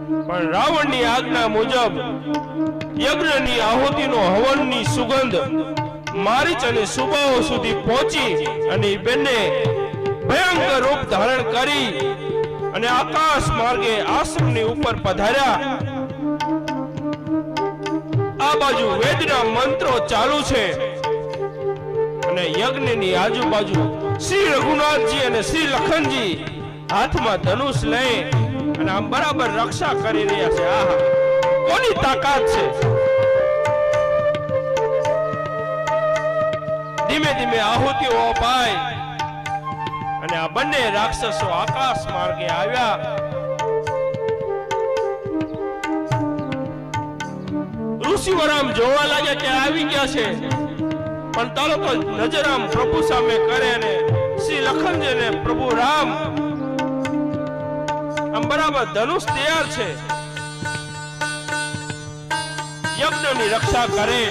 પણ રાવણની આજ્ઞા મુજબ યજ્ઞની આહુતિનો હવનની સુગંધ મારીચ અને સુબાઓ સુધી પહોંચી અને બંને ભયંકર રૂપ ધારણ કરી અને આકાશ માર્ગે આશ્રમની ઉપર પધાર્યા। આ બાજુ વેદના મંત્રો ચાલુ છે અને યજ્ઞની આજુબાજુ શ્રી રઘુનાથજી અને શ્રી લખનજી હાથમાં ધનુષ લઈ અને આમ બરાબર રક્ષા કરી રહ્યા છે। આહા, કોની તાકાત છે! ધીમે ધીમે આહુતિઓ અપાય અને આ બંને રાક્ષસો આકાશ માર્ગે આવ્યા। ઋષિવરામ જોવા લાગ્યા કે આવી ગયા છે, પણ તરત જ નજર આમ પ્રભુ સામે કરે અને શ્રી લખનજી ને પ્રભુ રામ આમ બરાબર ધનુષ તૈયાર છે, યજ્ઞની રક્ષા કરે।